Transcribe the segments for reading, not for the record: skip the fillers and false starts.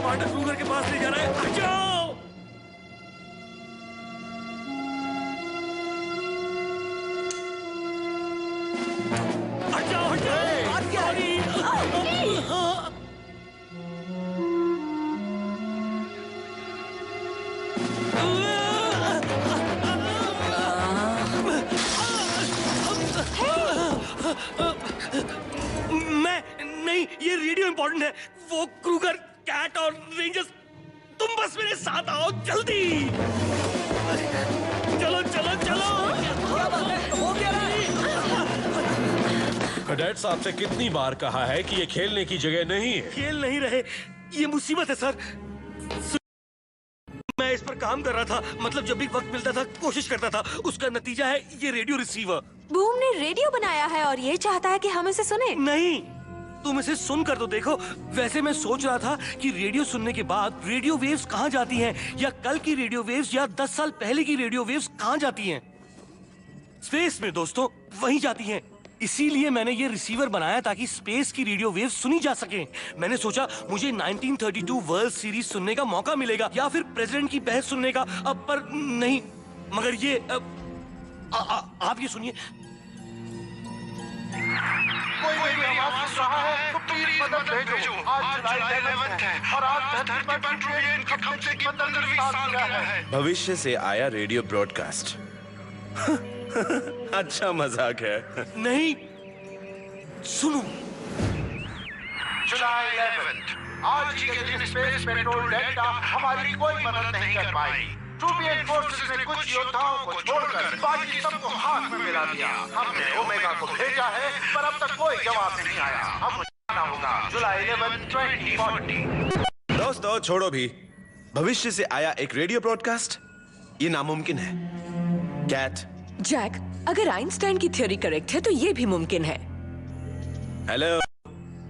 Commander Kruger के पास ले जा रहा है। हट जाओ। हट जाओ, हट जाओ। बात क्या है? मैं नहीं, ये रेडियो इंपॉर्टेंट है। वो क्रूगर, कैट और रेंजर्स, तुम बस मेरे साथ आओ जल्दी। चलो चलो चलो। क्या बात है? हो क्या रहा है? कैडेट साहब से कितनी बार कहा है कि ये खेलने की जगह नहीं है। खेल नहीं रहे, ये मुसीबत है सर। मैं इस पर काम कर रहा था, मतलब जब भी वक्त मिलता था कोशिश करता था। उसका नतीजा है ये रेडियो रिसीवर। बूम ने रेडियो बनाया है और ये चाहता है कि हम इसे सुने। नहीं, तुम इसे सुनकर तो देखो। वैसे मैं सोच रहा था कि रेडियो सुनने के बाद रेडियो वेव्स कहाँ जाती हैं, या कल की रेडियो वेव्स या 10 साल पहले की रेडियो वेव्स कहाँ जाती हैं? स्पेस में दोस्तों, वहीं जाती हैं। इसीलिए मैंने ये रिसीवर बनाया ताकि स्पेस की रेडियो वेव्स सुनी जा सके। मैंने सोचा मुझे 1932 वर्ल्ड सीरीज सुनने का मौका मिलेगा या फिर प्रेसिडेंट की बहस सुनने का। अब पर नहीं, मगर ये आप ये सुनिए। कोई मेरी आवाज सुन रहा है तो प्लीज मदद भेजो। आज जुलाई 11 है और आज धरती पर ट्रिलियन के कब्जे की 15वीं सालगिरह है। भविष्य से आया रेडियो ब्रॉडकास्ट। अच्छा मजाक है। नहीं, सुनो। जुलाई 11 आज ही के दिन स्पेस पेट्रोल डेल्टा हमारी कोई मदद नहीं कर पाई। ट्रूपियन फोर्सेस ने कुछ योद्धाओं को छोड़कर बाकी सबको हाथ में मिला दिया। हमने ओमेगा को भेजा है पर अब तक कोई जवाब नहीं आया। अब जाना होगा जुलाई 11 2040। दोस्तों छोड़ो भी, भविष्य से आया एक रेडियो ब्रॉडकास्ट, ये नामुमकिन है। कैट। जैक, अगर आइंस्टाइन की थ्योरी करेक्ट है तो ये भी मुमकिन है। हेलो,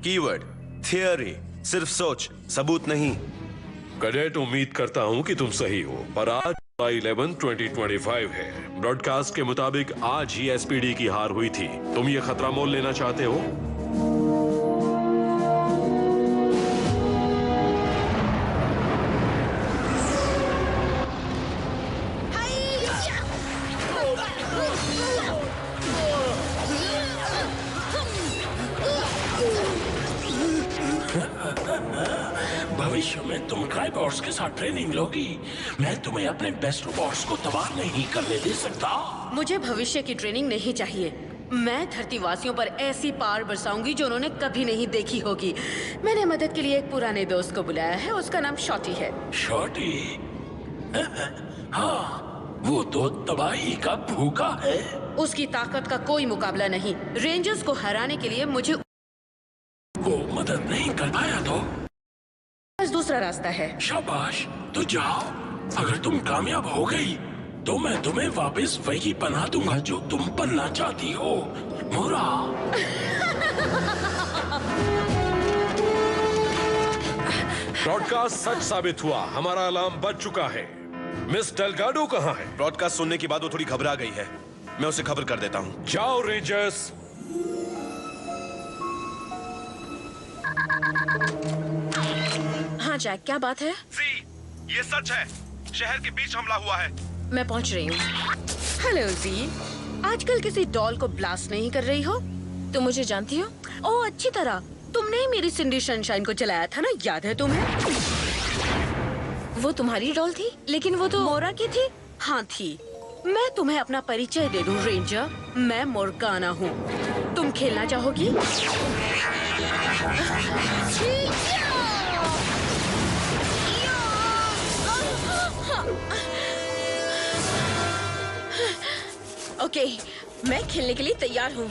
कीवर्ड थियरी, सिर्फ सोच, सबूत नहीं। कैडेट, उम्मीद करता हूं कि तुम सही हो, पर आज जुलाई 11, 2025 है। ब्रॉडकास्ट के मुताबिक आज ही एसपीडी की हार हुई थी। तुम ये खतरा मोल लेना चाहते हो? भविष्य में तुम ट्राइबॉट्स के साथ ट्रेनिंग लोगी। मैं तुम्हें अपने बेस्ट रोबोट्स को तबाह नहीं करने दे सकता। मुझे भविष्य की ट्रेनिंग नहीं चाहिए। मैं धरतीवासियों पर ऐसी पावर बरसाऊंगी जो उन्होंने कभी नहीं देखी होगी। मैंने मदद के लिए एक पुराने दोस्त को बुलाया है, उसका नाम शॉटी है। शॉटी? हाँ, वो तो तबाही का भूखा है। उसकी ताकत का कोई मुकाबला नहीं। रेंजर्स को हराने के लिए मुझे वो मदद नहीं कर पाया तो बस दूसरा रास्ता है। शाबाश, तो जाओ। अगर तुम कामयाब हो गई तो मैं तुम्हें वापस वही बना दूंगा जो तुम बनना चाहती हो। मोरा। ब्रॉडकास्ट सच साबित हुआ, हमारा अलार्म बज चुका है। मिस डेल्गाडो कहाँ है? ब्रॉडकास्ट सुनने के बाद वो थोड़ी घबरा गई है, मैं उसे खबर कर देता हूँ। जाओ रेंजर्स। हाँ जैक, क्या बात है? ये सच है, शहर के बीच हमला हुआ है। मैं पहुंच रही हूँ। हेलो जी, आजकल किसी डॉल को ब्लास्ट नहीं कर रही हो? तुम मुझे जानती हो? ओह अच्छी तरह। तुमने ही मेरी सिंडी सनशाइन को चलाया था ना, याद है तुम्हें? वो तुम्हारी डॉल थी, लेकिन वो तो मोरा की थी। हाँ थी। मैं तुम्हें अपना परिचय दे दूं रेंजर, मैं मोर्गाना हूँ। तुम खेलना चाहोगी? ओके, मैं खेलने के लिए तैयार हूँ।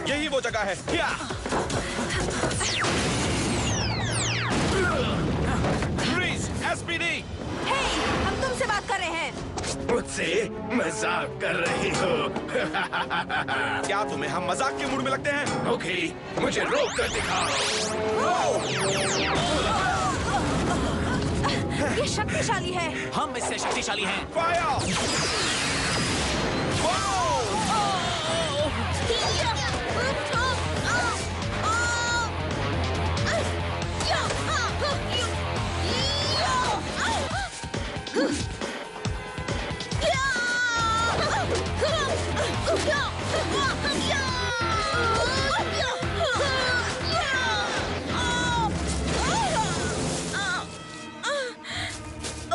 यही वो जगह है। हे, हम तुमसे बात कर रहे हैं। मुझसे मजाक कर रही हो? क्या तुम्हें हम मजाक के मूड में लगते हैं? ओके, मुझे रोक कर दिखाओ। ये शक्तिशाली है। हम इससे शक्तिशाली हैं। फायर!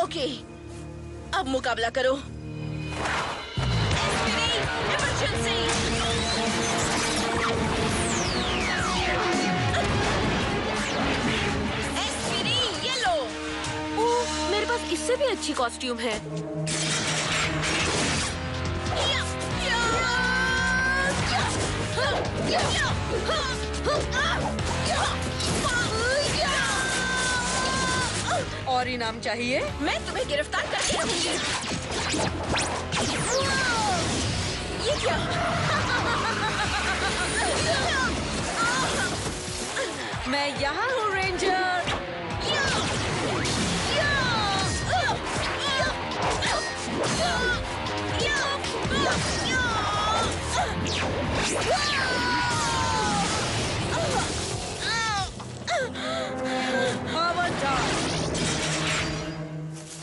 ओके, अब मुकाबला करो। इमरजेंसी! ये लो। ओह, मेरे पास इससे भी अच्छी कॉस्ट्यूम है। और इनाम चाहिए? मैं तुम्हें गिरफ्तार करके रहूंगी। ये क्या? मैं यहाँ हूँ, रेंजर।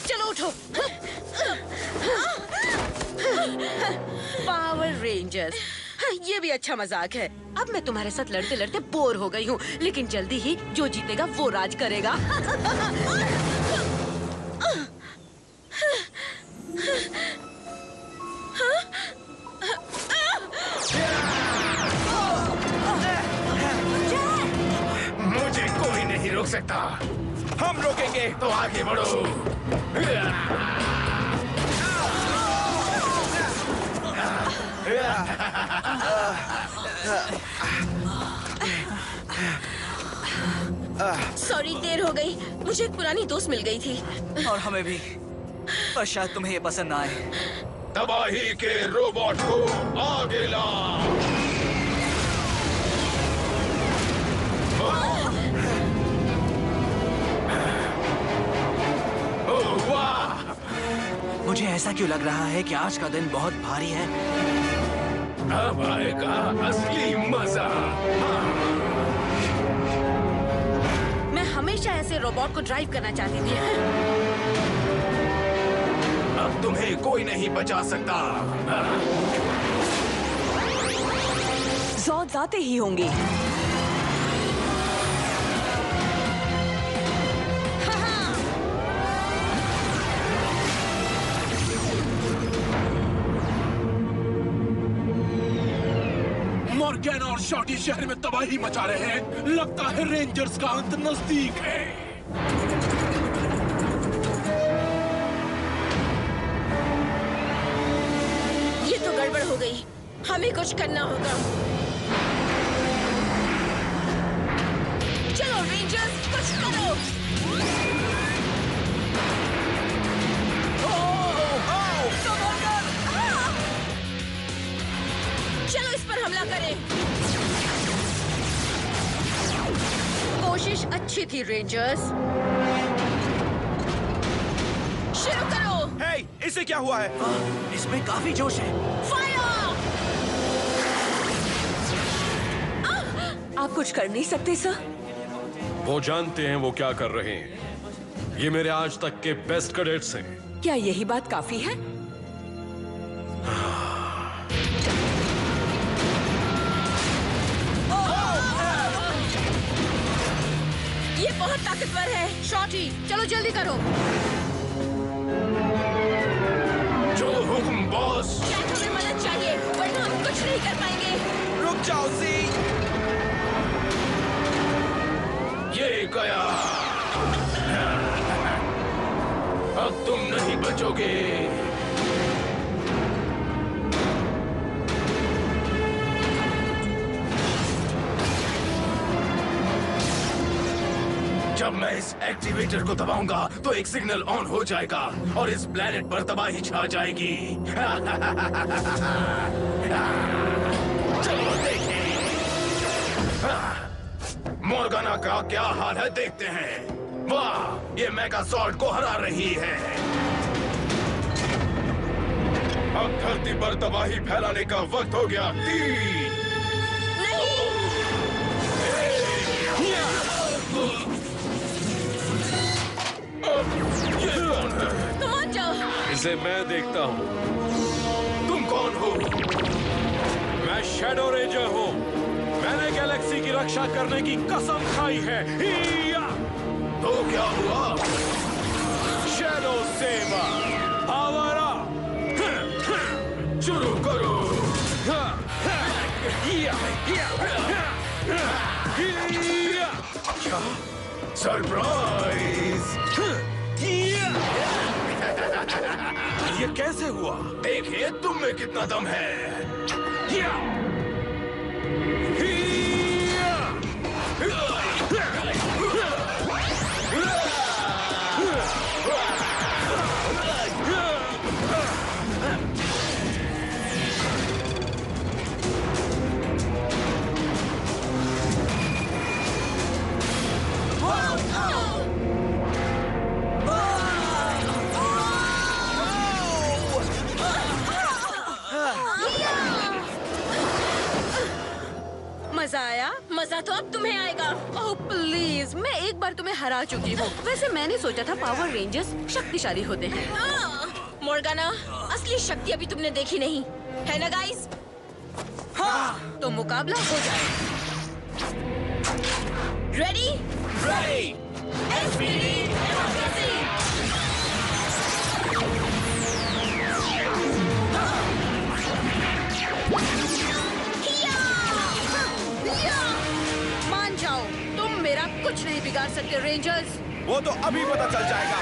चलो उठो। पावर रेंजर्स, ये भी अच्छा मजाक है। अब मैं तुम्हारे साथ लड़ते लड़ते बोर हो गई हूँ, लेकिन जल्दी ही जो जीतेगा वो राज करेगा। मुझे कोई नहीं रोक सकता। हम रोकेंगे। तो आगे बढ़ो। सॉरी, देर हो गई। मुझे एक पुरानी दोस्त मिल गई थी। और हमें भी, पर शायद तुम्हें ये पसंद ना आए। तबाही के रोबोट को आगे ला। ओह वाह! मुझे ऐसा क्यों लग रहा है कि आज का दिन बहुत भारी है? अब आएगा असली मजा। मैं हमेशा ऐसे रोबोट को ड्राइव करना चाहती थी। अब तुम्हें कोई नहीं बचा सकता। जॉर्ज आते ही होंगे। मॉर्गन और शॉटी शहर में तबाही मचा रहे हैं। लगता है रेंजर्स का अंत नजदीक है। ये तो गड़बड़ हो गई। हमें कुछ करना होगा। चलो रेंजर्स, कुछ करो। चलो इस पर हमला करें। कोशिश अच्छी थी रेंजर्स। शुरू करो। हे, इसे क्या हुआ है? इसमें काफी जोश है। फायर! आप कुछ कर नहीं सकते सर? वो जानते हैं वो क्या कर रहे हैं। ये मेरे आज तक के बेस्ट कैडेट्स हैं। क्या यही बात काफी है? ये बहुत ताकतवर है। शॉटी, चलो जल्दी करो। जो हुक्म बॉस। क्या तुम्हें मदद चाहिए? वरना हम कुछ नहीं कर पाएंगे। रुक जाओ सी। ये गया। अब तुम नहीं बचोगे। जब मैं इस एक्टिवेटर को दबाऊंगा तो एक सिग्नल ऑन हो जाएगा और इस प्लेनेट पर तबाही छा जाएगी। चलो देखें। मॉर्गाना का क्या हाल है देखते हैं। वाह, ये मेगा सॉर्ड को हरा रही है। अब धरती पर तबाही फैलाने का वक्त हो गया। 3 तुम आ जाओ। इसे मैं देखता हूँ। तुम कौन हो? मैं शैडो रेंजर हूँ। मैंने गैलेक्सी की रक्षा करने की कसम खाई है। हिया! तो क्या हुआ? Shadow Saver, power up! शुरू करो। क्या? सरप्राइज! ये कैसे हुआ? देखिए तुम में कितना दम है। मजा आया? मजा तो अब तुम्हें आएगा। ओह प्लीज, मैं एक बार तुम्हें हरा चुकी हूँ। वैसे मैंने सोचा था पावर रेंजर्स शक्तिशाली होते हैं। मोर्गाना, असली शक्ति अभी तुमने देखी नहीं है ना गाइस? हाँ, तो मुकाबला हो जाए। रेडी? रेडी! SPD democracy! मान जाओ, तुम मेरा कुछ नहीं बिगाड़ सकते रेंजर्स। वो तो अभी पता चल जाएगा।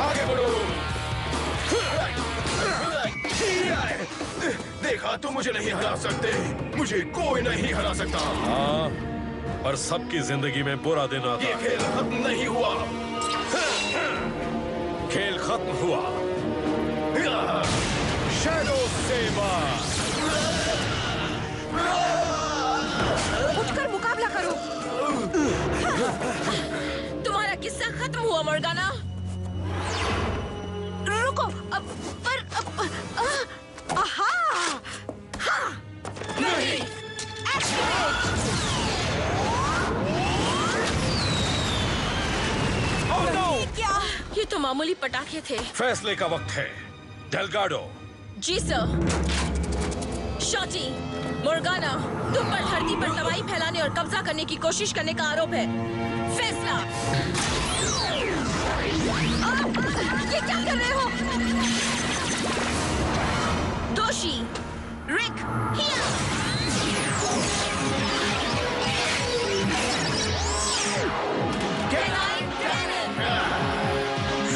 आगे बढ़ो। देखा, तुम मुझे नहीं हरा सकते। मुझे कोई नहीं हरा सकता। हाँ, पर सबकी जिंदगी में बुरा दिन आता ये है। खेल खत्म नहीं हुआ। खेल खत्म हुआ। Shadow Saver! उठकर मुकाबला करो। तुम्हारा किस्सा खत्म हुआ मोर्गाना। रुको, आहा! हाँ! नहीं! ये क्या? ये तो मामूली पटाखे थे। फैसले का वक्त है। डेलगाडो, जी सर। शॉटी, मोर्गाना, तुम पर धरती पर तबाही फैलाने और कब्जा करने की कोशिश करने का आरोप है। फैसला। ये क्या कर रहे हो? दोषी रिक हियर।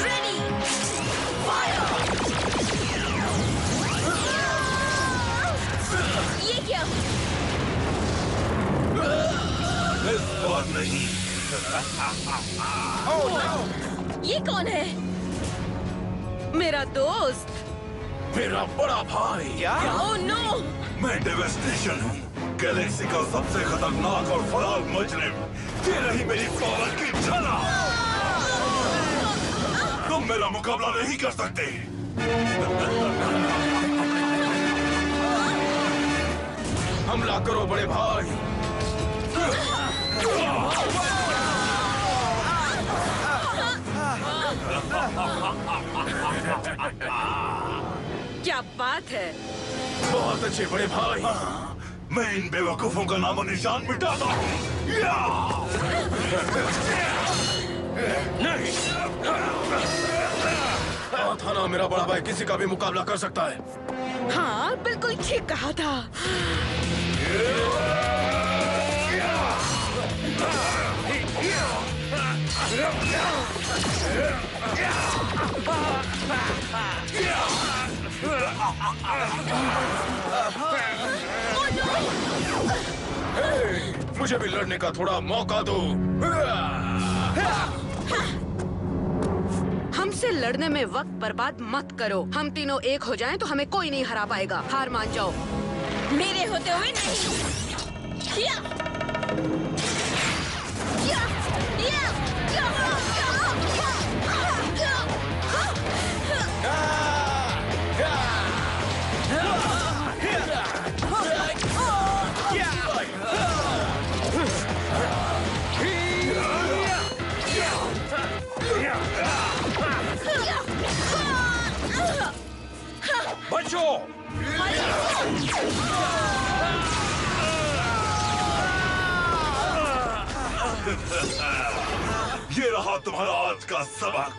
Ready, fire! ये क्या? इस बार नहीं। ये कौन है? मेरा दोस्त। मेरा बड़ा भाई। क्या? Oh no! मैं डेवेस्टेशन हूँ, गैलेक्सी का सबसे खतरनाक और फरार मुजरिम। ये रही मेरी पावर की झलक। तुम मेरा मुकाबला नहीं कर सकते। हमला करो बड़े भाई। क्या बात है? बहुत अच्छे बड़े भाई। मैं इन बेवकूफों का नामो निशान मिटाता हूँ। नहीं। था ना, मेरा बड़ा भाई किसी का भी मुकाबला कर सकता है। हाँ, बिल्कुल ठीक कहा था। मुझे भी लड़ने का थोड़ा मौका दो। हमसे लड़ने में वक्त बर्बाद मत करो। हम तीनों एक हो जाएं तो हमें कोई नहीं हरा पाएगा। हार मान जाओ। मेरे होते हुए नहीं। या! या! या! या! बचो! ये रहा तुम्हारा आज का सबक,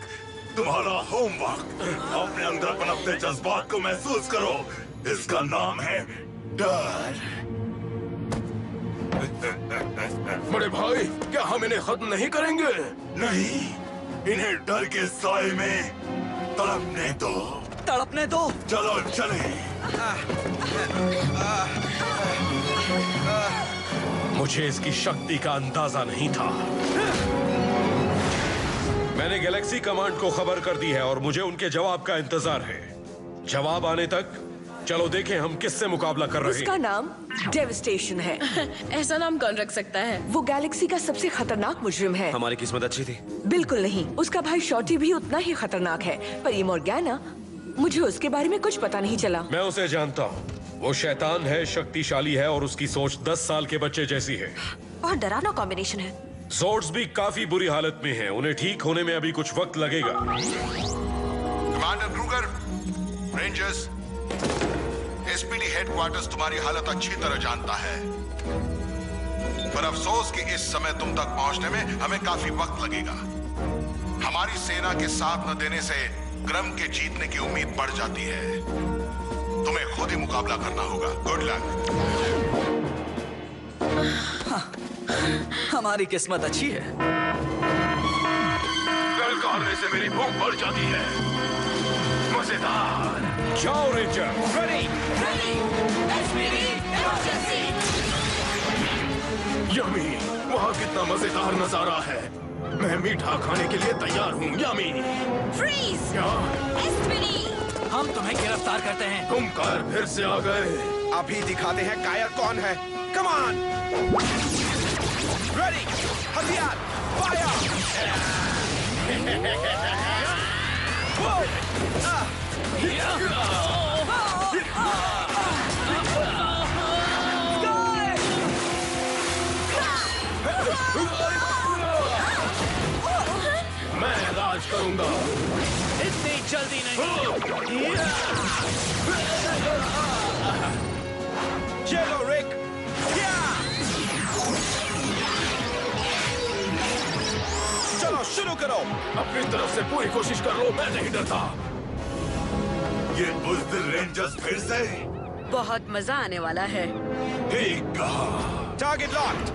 तुम्हारा होमवर्क। अपने अंदर पनपते जज्बात को महसूस करो। इसका नाम है डर। बड़े भाई, क्या हम इन्हें खत्म नहीं करेंगे? नहीं, इन्हें डर के साए में तड़पने दो। तड़पने दो। चलो चले। मुझे इसकी शक्ति का अंदाजा नहीं था। मैंने गैलेक्सी कमांड को खबर कर दी है और मुझे उनके जवाब का इंतजार है। जवाब आने तक चलो देखें हम किससे मुकाबला कर रहे हैं। उसका नाम डेविस्टेशन है। ऐसा नाम कौन रख सकता है? वो गैलेक्सी का सबसे खतरनाक मुजरिम है। हमारी किस्मत अच्छी थी। बिल्कुल नहीं, उसका भाई शॉर्टी भी उतना ही खतरनाक है। पर ये मॉर्गैना, मुझे उसके बारे में कुछ पता नहीं चला। मैं उसे जानता हूँ। वो शैतान है, शक्तिशाली है और उसकी सोच 10 साल के बच्चे जैसी है। बहुत डरावना कॉम्बिनेशन है। जोर्ड्स भी काफी बुरी हालत में हैं। उन्हें ठीक होने में अभी कुछ वक्त लगेगा। Commander Kruger, rangers, SPD headquarters तुम्हारी हालत अच्छी तरह जानता है, पर अफसोस कि इस समय तुम तक पहुंचने में हमें काफी वक्त लगेगा। हमारी सेना के साथ न देने से क्रम के जीतने की उम्मीद बढ़ जाती है। तुम्हें खुद ही मुकाबला करना होगा। Good luck. हमारी किस्मत अच्छी है। डर खाने से मेरी भूख बढ़ जाती है। मजेदार। जाओ रेंजर। यमी, वहाँ कितना मजेदार नजारा है। मैं मीठा खाने के लिए तैयार हूँ। यमी। फ्रीज! क्या? एस्पिडी! हम तुम्हें गिरफ्तार करते हैं। तुम कार फिर से आ गए। अभी दिखाते हैं कायर कौन है। Come on. रेडी, हथियार, फायर। मैं राज करूंगा। इतनी जल्दी नहीं। चलो रिक। चलो शुरू करो। अपनी तरफ से पूरी कोशिश कर लो, मैं नहीं डरता। ये बुज़दिल रेंजर्स फिर से। बहुत मजा आने वाला है। ठीक कहा। Target locked.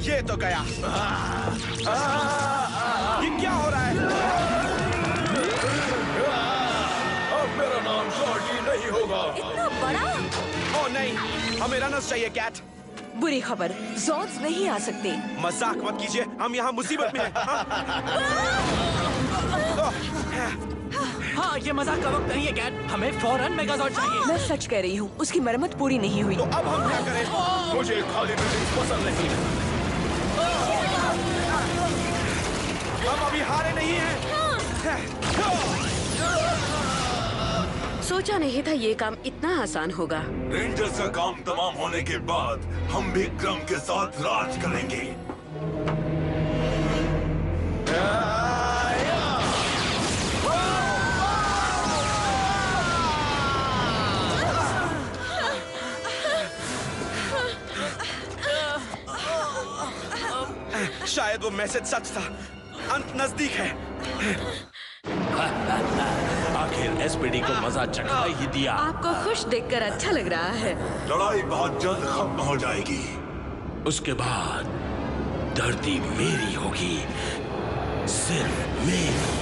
ये तो गया। ये क्या हो रहा है? अब मेरा नाम शॉर्टी नहीं होगा। इतना बड़ा? ओह नहीं, हमें रनर्स चाहिए कैट। बुरी खबर, जॉर्ड्स नहीं आ सकते। मजाक मत कीजिए, हम यहाँ मुसीबत में हैं। हाँ, ये मजाक का वक्त नहीं है कैट। हमें फौरन मेगाजॉर्ड चाहिए। मैं सच कह रही हूँ, उसकी मरम्मत पूरी नहीं हुई। तो अब हम क्या करें? मुझे खाली बिल्डिंग पसंद नहीं है। हम अभी हारे नहीं हैं। सोचा नहीं था ये काम इतना आसान होगा। रेंजर्स का काम तमाम होने के बाद हम भी क्रम के साथ राज करेंगे। शायद वो मैसेज सच था। अंत नजदीक है। आखिर एसपीडी को मजा चखा ही दिया। आपको खुश देखकर अच्छा लग रहा है। लड़ाई बहुत जल्द खत्म हो जाएगी। उसके बाद धरती मेरी होगी, सिर्फ मेरी।